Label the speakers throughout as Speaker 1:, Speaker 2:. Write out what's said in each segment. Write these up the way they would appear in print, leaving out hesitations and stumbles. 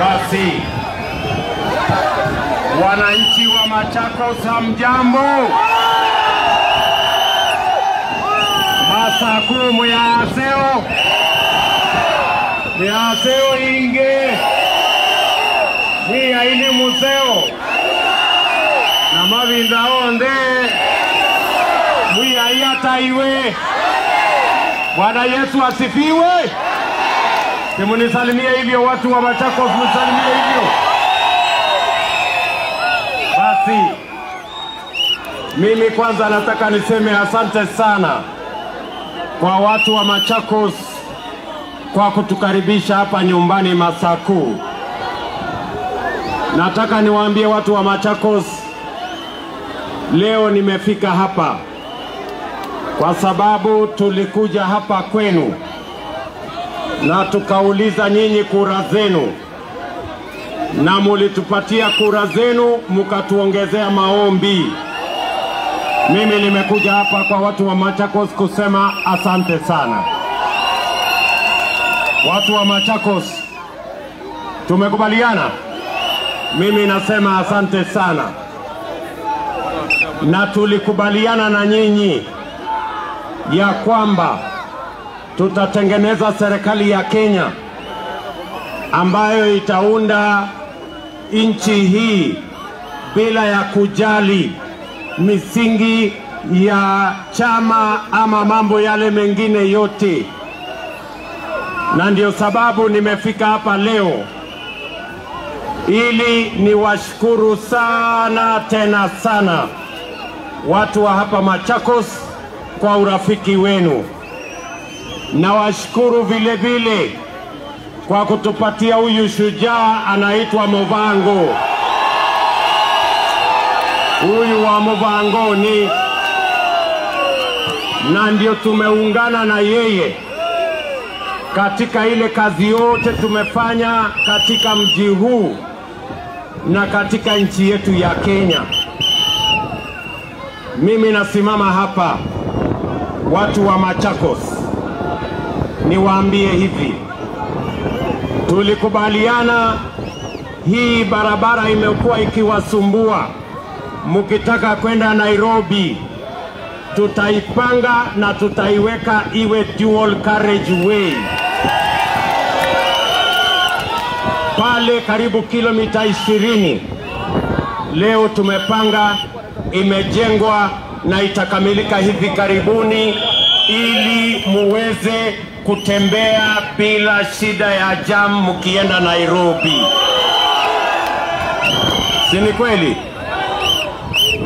Speaker 1: Basi wananchi wa Machakos, hamjambo? Masaku muyaseo inge mwiyaine museo na mavinda onde mwiyayata iwe. Bwana Yesu asifiwe. Simunisalimia hivyo watu wa Machakos, msalimia hivyo. Basi mimi kwanza nataka niseme asante sana kwa watu wa Machakos kwa kutukaribisha hapa nyumbani Masaku. Nataka niwaambie watu wa Machakos, leo nimefika hapa kwa sababu tulikuja hapa kwenu na tukauliza nyinyi kura zenu, na mulitupatia kura zenu, mukatuongezea maombi. Mimi nimekuja hapa kwa watu wa Machakos kusema asante sana. Watu wa Machakos, tumekubaliana? Mimi nasema asante sana. Na tulikubaliana na nyinyi ya kwamba tutatengeneza serikali ya Kenya ambayo itaunda nchi hii bila ya kujali misingi ya chama ama mambo yale mengine yote. Na ndio sababu nimefika hapa leo ili niwashukuru sana tena sana watu wa hapa Machakos kwa urafiki wenu. Na washukuru vile vile kwa kutupatia huyu shujaa anaitwa Movango. Huyu wa Movango ni, na ndio tumeungana na yeye katika ile kazi yote tumefanya katika mji huu na katika nchi yetu ya Kenya. Mimi nasimama hapa, watu wa Machakos, niwaambie hivi. Tulikubaliana hii barabara imekuwa ikiwasumbua. Mukitaka kwenda Nairobi, tutaipanga na tutaiweka iwe dual carriageway. Pale karibu kilomita 20. Leo tumepanga, imejengwa na itakamilika hivi karibuni ili muweze kutembea bila shida ya jam mukienda Nairobi. Si ni kweli?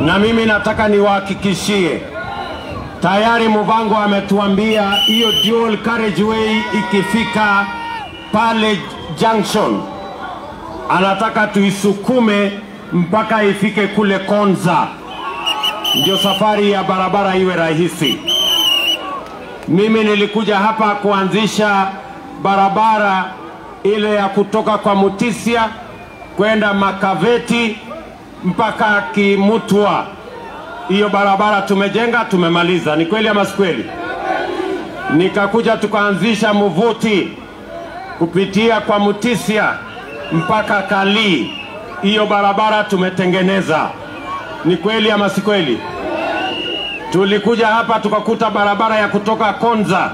Speaker 1: Na mimi nataka niwahakikishie, tayari Movango ametuambia hiyo dual carriageway ikifika pale junction, anataka tuisukume mpaka ifike kule Konza, ndio safari ya barabara iwe rahisi. Mimi nilikuja hapa kuanzisha barabara ile ya kutoka kwa Mutisia kwenda Makaveti mpaka Kimutwa. Hiyo barabara tumejenga, tumemaliza. Ni kweli ama si kweli? Nikakuja tukaanzisha Muvuti kupitia kwa Mutisia mpaka Kali. Hiyo barabara tumetengeneza. Ni kweli ama si kweli? Tulikuja hapa tukakuta barabara ya kutoka Konza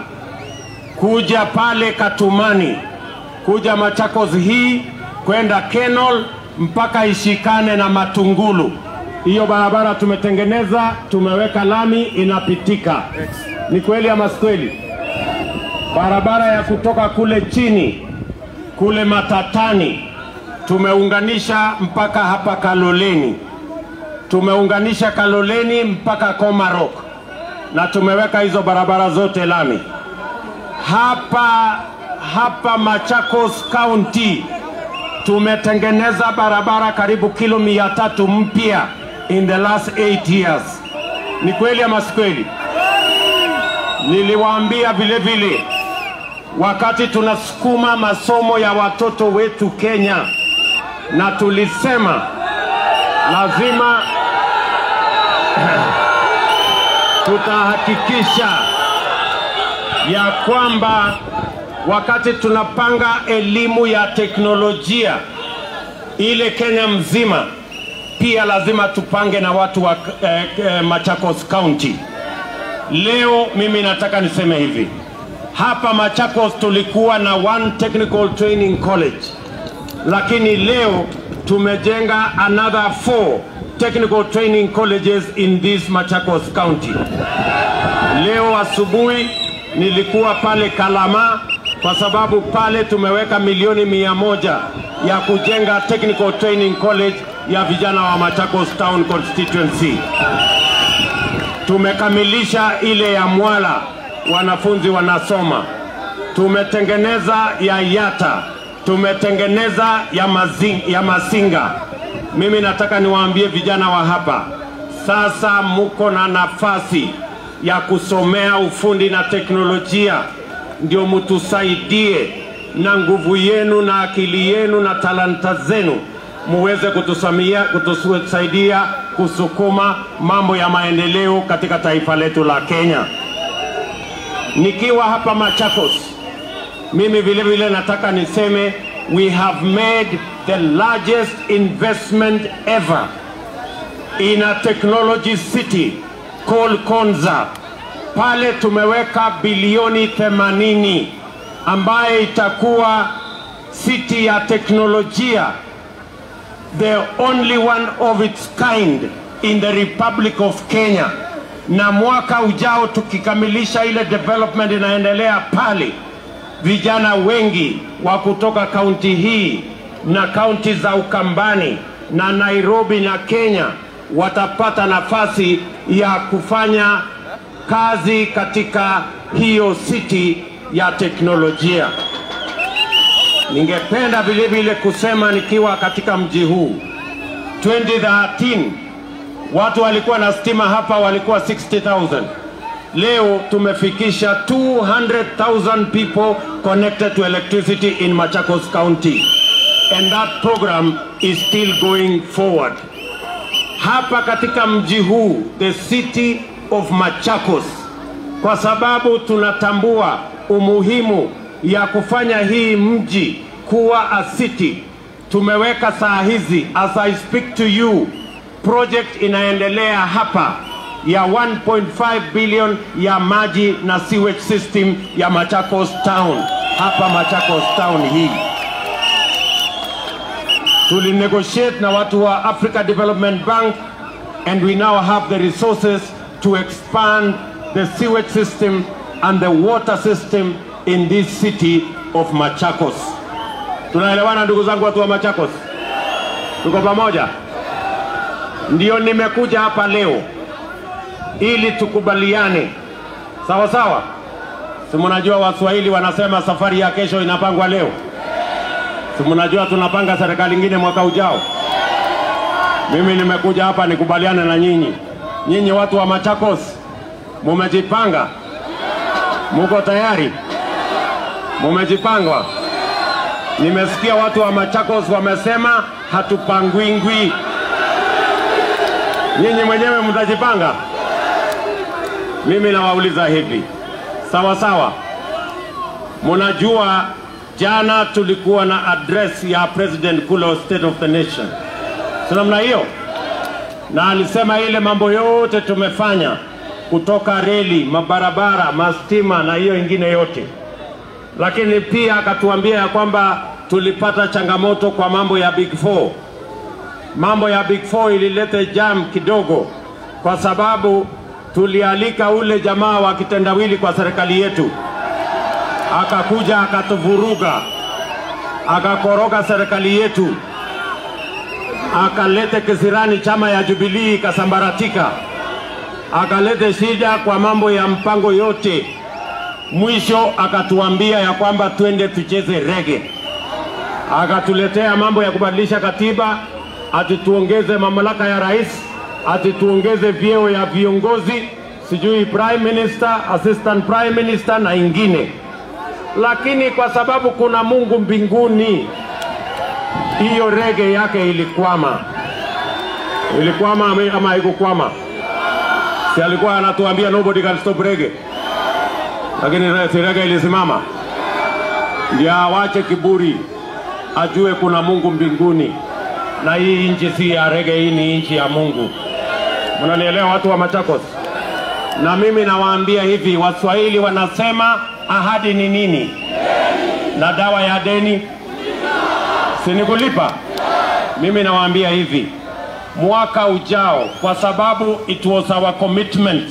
Speaker 1: kuja pale Katumani, kuja Machakos hii kwenda Kenol mpaka ishikane na Matungulu. Hiyo barabara tumetengeneza, tumeweka lami, inapitika. Ni kweli ama si kweli? Barabara ya kutoka kule chini, kule Matatani, tumeunganisha mpaka hapa Kaloleni. Tumeunganisha Kaloleni mpaka Komarok, na tumeweka hizo barabara zote lami. Hapa Machakos County tumetengeneza barabara karibu kilo 300 mpya in the last 8 years. Ni kweli ama si kweli? Niliwaambia vile vile wakati tunasukuma masomo ya watoto wetu Kenya, na tulisema lazima tutahakikisha ya kwamba wakati tunapanga elimu ya teknolojia ile Kenya mzima, pia lazima tupange na watu wa Machakos County. Leo mimi nataka niseme hivi. Hapa Machakos tulikuwa na one technical training college, lakini leo tumejenga another 4 technical training colleges in this Machakos County. Leo asubuhi nilikuwa pale Kalama kwa sababu pale tumeweka milioni 100 ya kujenga technical training college ya vijana wa Machakos Town constituency. Tumekamilisha ile ya Mwala, wanafunzi wanasoma. Tumetengeneza ya Yata, tumetengeneza ya Masinga. Mimi nataka niwaambie vijana wa hapa, sasa muko na nafasi ya kusomea ufundi na teknolojia, ndio mtusaidie na nguvu yenu na akili yenu na talanta zenu, muweze kutusaidia kusukuma mambo ya maendeleo katika taifa letu la Kenya. Nikiwa hapa Machakos, mimi vile vile nataka niseme we have made the largest investment ever in a technology city called Konza. Pale tumeweka bilioni 80 ambaye itakuwa city ya teknolojia, the only one of its kind in the Republic of Kenya. Na mwaka ujao tukikamilisha ile development inaendelea pale, vijana wengi wa kutoka kaunti hii na kaunti za Ukambani na Nairobi na Kenya watapata nafasi ya kufanya kazi katika hiyo city ya teknolojia. Ningependa vile vile kusema nikiwa katika mji huu, 2013 watu walikuwa na stima hapa walikuwa 60,000. Leo tumefikisha 200,000 people connected to electricity in Machakos County, and that program is still going forward. Hapa katika mji huu, the city of Machakos, kwa sababu tunatambua umuhimu ya kufanya hii mji kuwa a city, tumeweka saa hizi, as I speak to you, project inaendelea hapa ya 1.5 billion ya maji na sewage system ya Machakos Town. Hapa Machakos Town hii tulinegotiate na watu wa Africa Development Bank, and we now have the resources to expand the sewage system and the water system in this city of Machakos. Tunaelewana ndugu zangu watu wa Machakos? Tuko pamoja? Ndio nimekuja hapa leo ili tukubaliane. Sawa sawa? Si mnajua Waswahili wanasema safari ya kesho inapangwa leo. Si mnajua tunapanga serikali nyingine mwaka ujao. Mimi nimekuja hapa nikubaliane na nyinyi. Nyinyi watu wa Machakos, mumejipanga? Muko tayari? Mumejipanga? Nimesikia watu wa Machakos wamesema hatupangwingwi. Nyinyi mwenyewe mtajipanga? Mimi nawauliza hivi. Sawa sawa. Mnajua jana tulikuwa na address ya President Kulo, State of the Nation. Sina mna hiyo? Na alisema ile mambo yote tumefanya, kutoka reli, mabarabara, mastima na hiyo ingine yote. Lakini pia akatuambia ya kwamba tulipata changamoto kwa mambo ya Big Four. Mambo ya Big Four ilileta jam kidogo kwa sababu tulialika ule jamaa wa kitendawili kwa serikali yetu. Akakuja akatuvuruga, akakoroga serikali yetu, akalete kisirani chama ya Jubilee ikasambaratika, akalete shida kwa mambo ya mpango yote. Mwisho akatuambia ya kwamba twende tucheze rege. Akatuletea mambo ya kubadilisha katiba, ati tuongeze mamlaka ya rais, ati tuongeze vyeo ya viongozi, sijui prime minister, assistant prime minister na ingine. Lakini kwa sababu kuna Mungu mbinguni, hiyo rege yake ilikwama. Ilikwama ama haikukwama? Si alikuwa anatuambia nobody can stop rege, lakini rege ilisimama. ndio awache kiburi, ajue kuna Mungu mbinguni, na hii nchi si ya rege, hii ni nchi ya Mungu. Mnanielewa watu wa Machakos? Na mimi nawaambia hivi, Waswahili wanasema ahadi ni nini? Na dawa ya deni si ni kulipa. Mimi nawaambia hivi, mwaka ujao, kwa sababu it was our commitment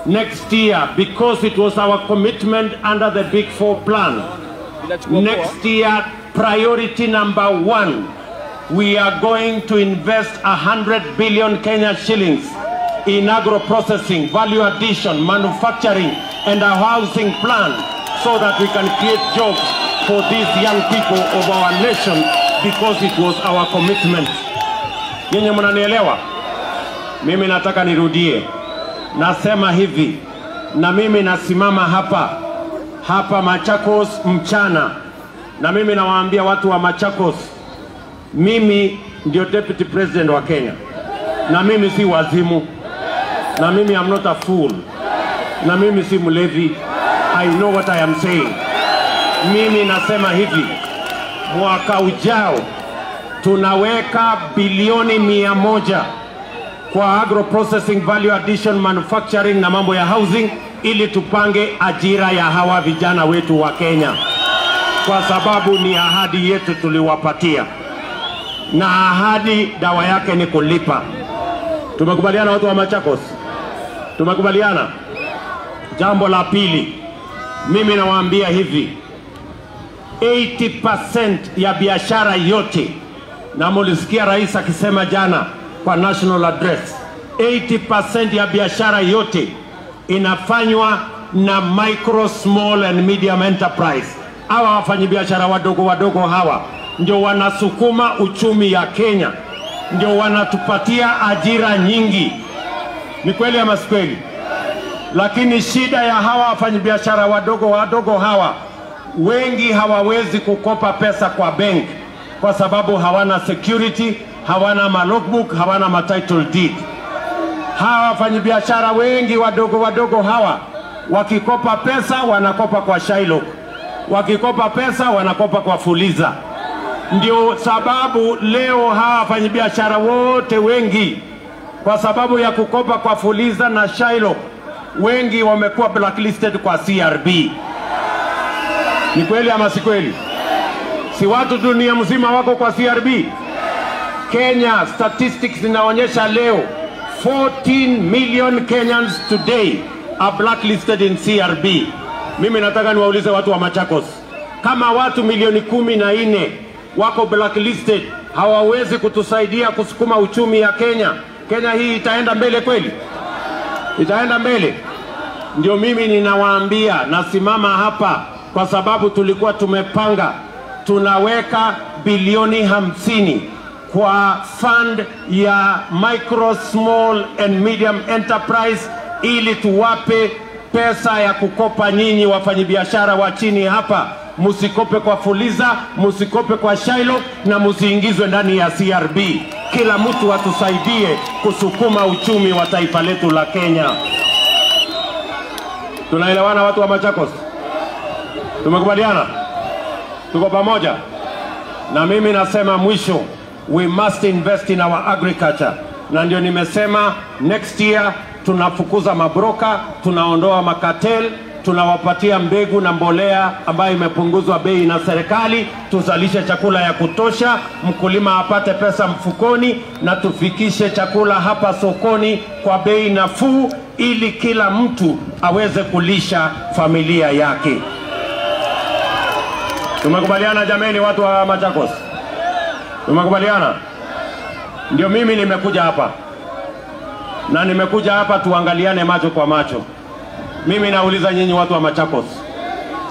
Speaker 1: next year, because it was our commitment under the Big Four plan, next year priority number 1, we are going to invest 100 billion Kenya shillings in agro-processing, value addition, manufacturing and a housing plan, so that we can create jobs for these young people of our nation, because it was our commitment. Nyinyi mnanielewa? Mimi nataka nirudie. Nasema hivi, na mimi nasimama hapa Machakos mchana, na mimi nawaambia watu wa Machakos, mimi ndio deputy president wa Kenya, na mimi si wazimu, na mimi am not a fool, na mimi si mlevi. I know what I am saying. Mimi nasema hivi, mwaka ujao tunaweka bilioni 100 kwa agro processing, value addition, manufacturing na mambo ya housing, ili tupange ajira ya hawa vijana wetu wa Kenya, kwa sababu ni ahadi yetu tuliwapatia, na ahadi dawa yake ni kulipa. Tumekubaliana watu wa Machakos? Tumekubaliana? Jambo la pili, mimi nawaambia hivi, 80% ya biashara yote, na mulisikia rais akisema jana kwa national address, 80% ya biashara yote inafanywa na micro, small and medium enterprise. Hawa wafanyabiashara wadogo hawa ndio wanasukuma uchumi ya Kenya, ndio wanatupatia ajira nyingi. Ni kweli ama si kweli? Lakini shida ya hawa wafanyabiashara wadogo hawa, wengi hawawezi kukopa pesa kwa bank kwa sababu hawana security, hawana logbook, hawana title deed. Hawa wafanyabiashara wengi wadogo hawa, wakikopa pesa wanakopa kwa Shylock, wakikopa pesa wanakopa kwa Fuliza. Ndio sababu leo hawa wafanyabiashara wote wengi, kwa sababu ya kukopa kwa Fuliza na Shylock, wengi wamekuwa blacklisted kwa CRB. Ni kweli ama si kweli? Si watu dunia mzima wako kwa CRB? Kenya statistics zinaonyesha leo 14 million Kenyans today are blacklisted in CRB. Mimi nataka niwaulize watu wa Machakos, kama watu milioni 14 wako blacklisted, hawawezi kutusaidia kusukuma uchumi ya Kenya, Kenya hii itaenda mbele kweli? Itaenda mbele? Ndio mimi ninawaambia, nasimama hapa kwa sababu tulikuwa tumepanga tunaweka bilioni 50 kwa fund ya micro, small and medium enterprise, ili tuwape pesa ya kukopa nyinyi wafanyabiashara wa chini hapa. Musikope kwa Fuliza, musikope kwa Shylock, na musiingizwe ndani ya CRB. Kila mtu atusaidie kusukuma uchumi wa taifa letu la Kenya. Tunaelewana watu wa Machakos? Tumekubaliana? Tuko pamoja? Na mimi nasema mwisho, we must invest in our agriculture. Na ndio nimesema next year tunafukuza mabroka, tunaondoa makatel, tunawapatia mbegu na mbolea ambayo imepunguzwa bei na serikali, tuzalishe chakula ya kutosha, mkulima apate pesa mfukoni, na tufikishe chakula hapa sokoni kwa bei nafuu, ili kila mtu aweze kulisha familia yake. Tumekubaliana jameni watu wa Machakos? Tumekubaliana? Ndio mimi nimekuja hapa, na nimekuja hapa tuangaliane macho kwa macho. Mimi nauliza nyinyi watu wa Machakos,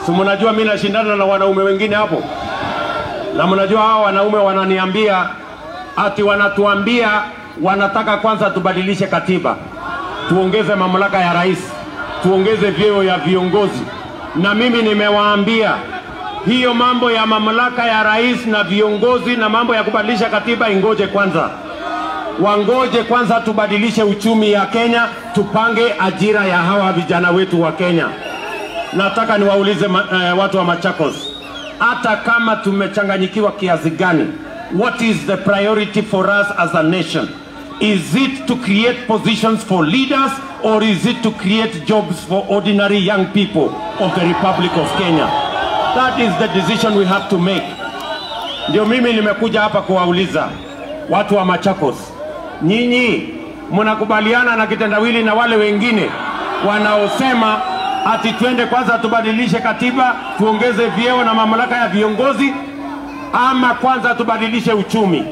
Speaker 1: si mnajua mimi nashindana na wanaume wengine hapo? Na mnajua hao wanaume wananiambia ati wanatuambia wanataka kwanza tubadilishe katiba, tuongeze mamlaka ya rais, tuongeze vyeo ya viongozi. Na mimi nimewaambia hiyo mambo ya mamlaka ya rais na viongozi na mambo ya kubadilisha katiba ingoje kwanza. Wangoje kwanza tubadilishe uchumi ya Kenya, tupange ajira ya hawa vijana wetu wa Kenya. Nataka niwaulize watu wa Machakos, hata kama tumechanganyikiwa kiasi gani. What is the priority for us as a nation? Is it to create positions for leaders, or is it to create jobs for ordinary young people of the Republic of Kenya? That is the decision we have to make. Ndio mimi nimekuja hapa kuwauliza watu wa Machakos, nyinyi mnakubaliana na kitendawili na wale wengine wanaosema ati twende kwanza tubadilishe katiba, tuongeze vyeo na mamlaka ya viongozi, ama kwanza tubadilishe uchumi?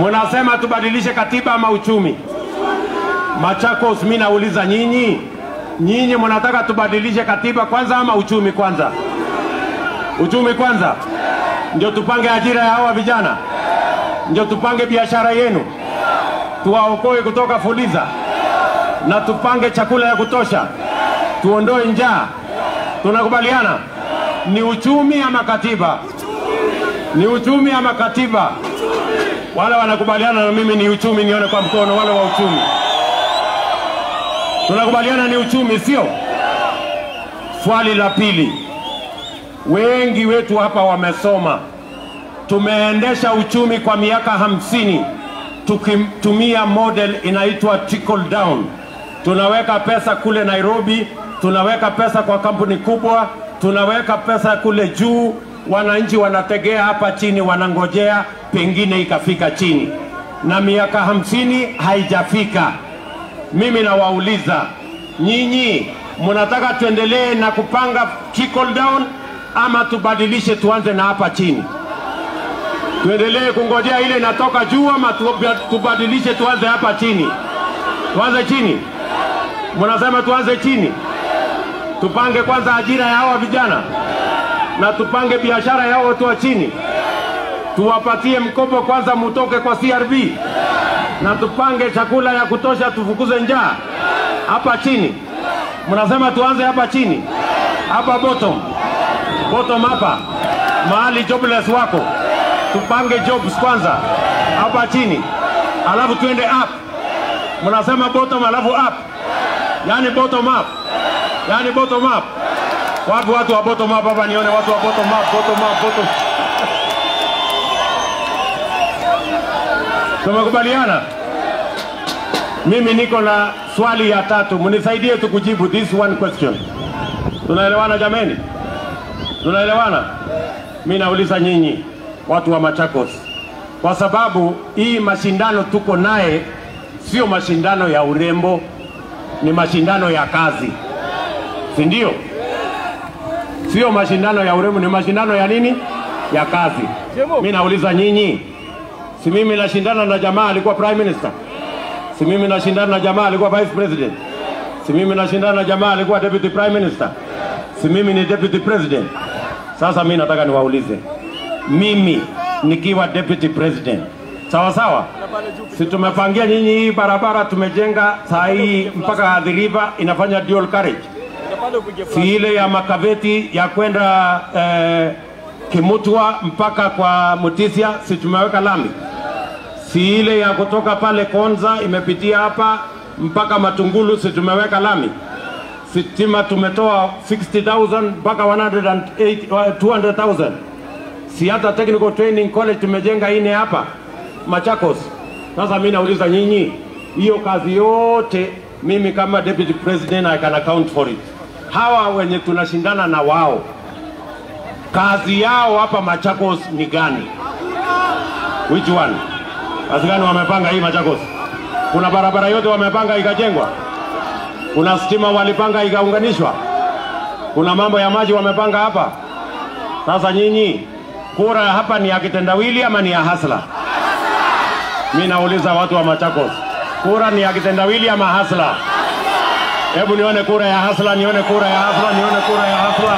Speaker 1: Mnasema tubadilishe katiba ama uchumi? Machakos, mimi nauliza nyinyi mnataka tubadilishe katiba kwanza ama uchumi kwanza? Uchumi kwanza ndio tupange ajira ya hawa vijana, ndio tupange biashara yenu, tuwaokoe kutoka Fuliza, na tupange chakula ya kutosha, tuondoe njaa. Tunakubaliana ni uchumi ama katiba? Ni uchumi ama katiba? Wale wanakubaliana na mimi ni uchumi, nione kwa mkono wale wa uchumi. Tunakubaliana ni uchumi, sio? Swali la pili, wengi wetu hapa wamesoma. Tumeendesha uchumi kwa miaka 50 tukitumia model inaitwa trickle down. Tunaweka pesa kule Nairobi, tunaweka pesa kwa kampuni kubwa, tunaweka pesa kule juu, wananchi wanategea hapa chini, wanangojea pengine ikafika chini, na miaka 50 haijafika. Mimi nawauliza nyinyi, mnataka tuendelee na kupanga trickle down ama tubadilishe tuanze na hapa chini? Tuendelee kungojea ile inatoka juu ama tubadilishe tuanze hapa chini? Tuanze chini. Mnasema tuanze chini. Tupange kwanza ajira ya hawa vijana, na tupange biashara ya watu wa chini. Tuwapatie mkopo kwanza, mutoke kwa CRB, na tupange chakula ya kutosha, tufukuze njaa hapa chini. Mnasema tuanze hapa chini, hapa bottom hapa mahali jobless wako, tupange jobs kwanza hapa chini, alafu tuende up. Mnasema bottom alafu up, yani bottom up, yani bottom up. Watu wa bottom up hapa, nione watu wa bottom up. Tumekubaliana? Mimi niko na swali ya tatu, mnisaidie tu kujibu this one question. Tunaelewana jameni? Tunaelewana? Mimi nauliza nyinyi watu wa Machakos, kwa sababu hii mashindano tuko naye sio mashindano ya urembo, ni mashindano ya kazi, si ndio? Sio mashindano ya urembo, ni mashindano ya nini? Ya kazi. Mimi nauliza nyinyi, si mimi nashindana na jamaa alikuwa prime minister? Si mimi nashindana na jamaa alikuwa vice president? Si mimi nashindana na jamaa alikuwa deputy prime minister? Si mimi ni deputy president? Sasa mimi nataka niwaulize, mimi nikiwa deputy president, sawa sawa, si tumepangia nyinyi hii barabara tumejenga saa hii mpaka Athi River inafanya dual carriage? Si ile ya Makaveti ya kwenda Kimutwa mpaka kwa Mutisia si tumeweka lami? Si ile ya kutoka pale Konza imepitia hapa mpaka Matungulu si tumeweka lami? Sitima tumetoa 60,000 mpaka 200,000. Si hata technical training college tumejenga ine hapa Machakos. Sasa mimi nauliza nyinyi, hiyo kazi yote mimi kama deputy president I can account for it. Hawa wenye tunashindana na wao, kazi yao hapa Machakos ni gani? Which one? Kazi gani wamepanga hii Machakos? Kuna barabara yote wamepanga ikajengwa? Kuna stima walipanga ikaunganishwa? Kuna mambo ya maji wamepanga hapa? Sasa nyinyi, kura hapa ni ya kitendawili ama ni ya hasla? Mimi nauliza watu wa Machakos, kura ni ya kitendawili ama hasla? Hebu nione kura ya hasla, nione kura ya hasla, nione kura ya hasla.